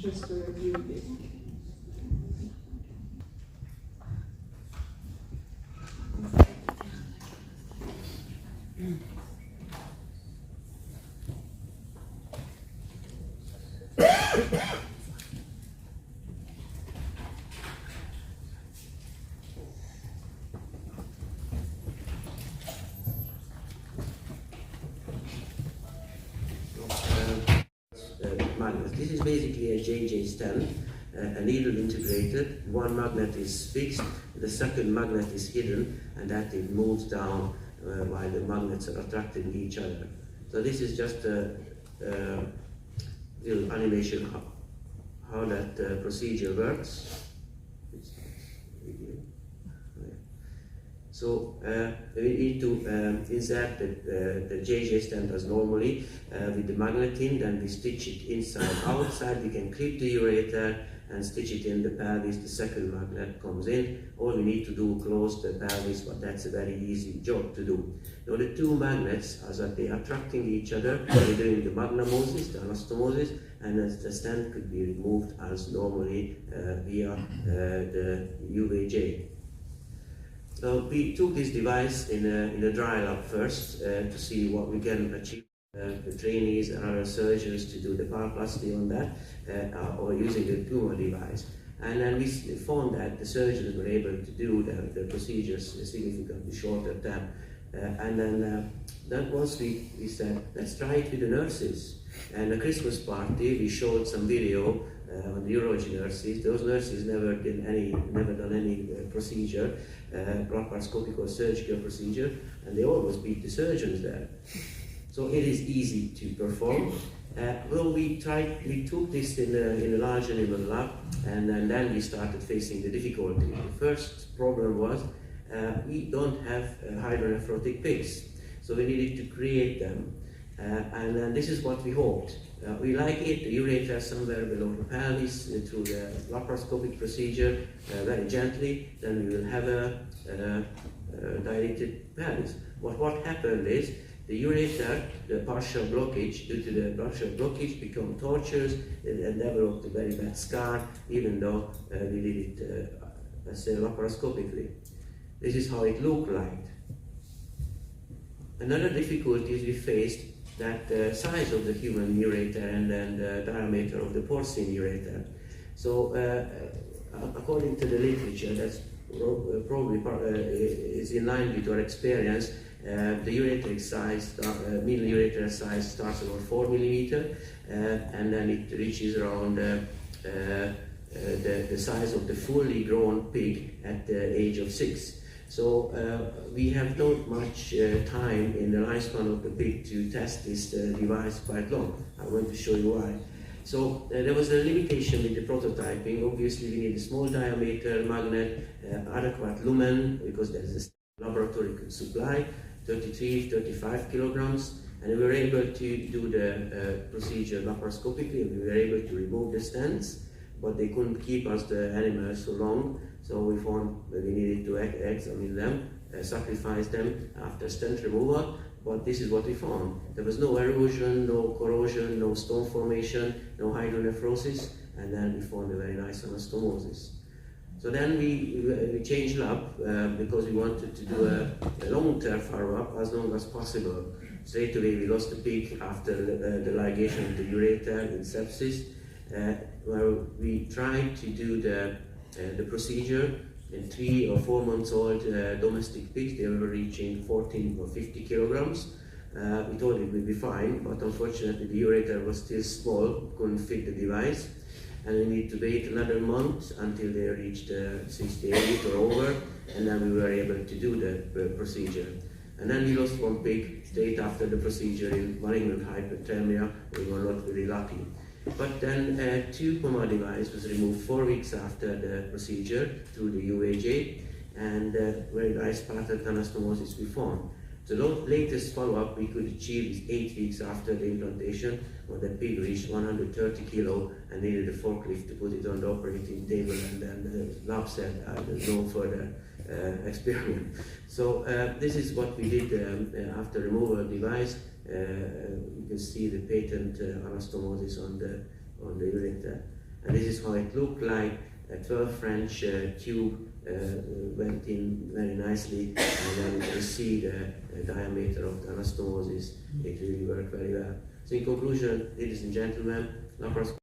just to review this. Magnets. This is basically a JJ stent, a needle integrated. One magnet is fixed, the second magnet is hidden, and that it moves down while the magnets are attracting each other. So this is just a little animation how that procedure works. So we need to insert the JJ stent as normally with the magnet in, then we stitch it inside. Outside we can clip the ureter and stitch it in the pelvis. The second magnet comes in. All we need to do close the pelvis, but that's a very easy job to do. Now the two magnets, as they are attracting each other, we're doing the magnemosis, the anastomosis, and the stent could be removed as normally via the UVJ. We took this device in a dry lab first to see what we can achieve. The trainees and other surgeons to do the pieloplastia on that or using the PUMA device. And then we found that the surgeons were able to do the procedures in a significantly shorter time. And then once we said, let's try it with the nurses. And at a Christmas party, we showed some video on the urology nurses. Those nurses never done any procedure, laparoscopic or surgical procedure, and they always beat the surgeons there. So it is easy to perform. Well, we took this in a large animal lab, and then we started facing the difficulty. The first problem was we don't have hydronephrotic pigs, so we needed to create them. And this is what we hoped. We like it, the ureter somewhere below the pelvis through the laparoscopic procedure, very gently, then we will have a dilated pelvis. What happened is, the ureter, the partial blockage, due to the partial blockage, become tortuous and developed a very bad scar, even though we did it, let's say, laparoscopically. This is how it looked like. Another difficulty is we faced that the size of the human ureter and then the diameter of the porcine ureter. So according to the literature, that's probably is in line with your experience. The ureteric size, middle ureter size starts around 4 millimeter, and then it reaches around the size of the fully grown pig at the age of 6. So we have not much time in the lifespan of the pig to test this device quite long. I'm going to show you why. So there was a limitation with the prototyping. Obviously we need a small diameter magnet, adequate lumen, because there is a laboratory supply, 33, 35 kilograms, and we were able to do the procedure laparoscopically, and we were able to remove the stents, but they couldn't keep us the animals so long, so we found that we needed to examine them, sacrifice them after stent removal, but this is what we found. There was no erosion, no corrosion, no stone formation, no hydronephrosis, and then we found a very nice anastomosis. So then we changed lab because we wanted to do a long-term follow-up as long as possible. Straight away we lost the pig after the ligation of the ureter in sepsis, where we tried to do the procedure in 3 or 4 months old domestic pigs. They were reaching 14 or 50 kilograms. We thought it would be fine, but unfortunately the ureter was still small, couldn't fit the device. And we need to wait another month until they reached 68 or over, and then we were able to do the procedure. And then we lost one pig straight after the procedure in malignant hyperthermia. We were not very lucky. But then 2 PUMA device was removed 4 weeks after the procedure through the UAJ, and very nice pattern anastomosis we found. The latest follow-up we could achieve is 8 weeks after the implantation, when the pig reached 130 kilo and needed a forklift to put it on the operating table, and then the lab said there's no further experiment. So this is what we did after removal of the device. You can see the patent anastomosis on the ureter. And this is how it looked like. A 12 French tube went in very nicely, and then you see the diameter of the anastomosis. It really worked very well. So in conclusion, ladies and gentlemen, laparoscopy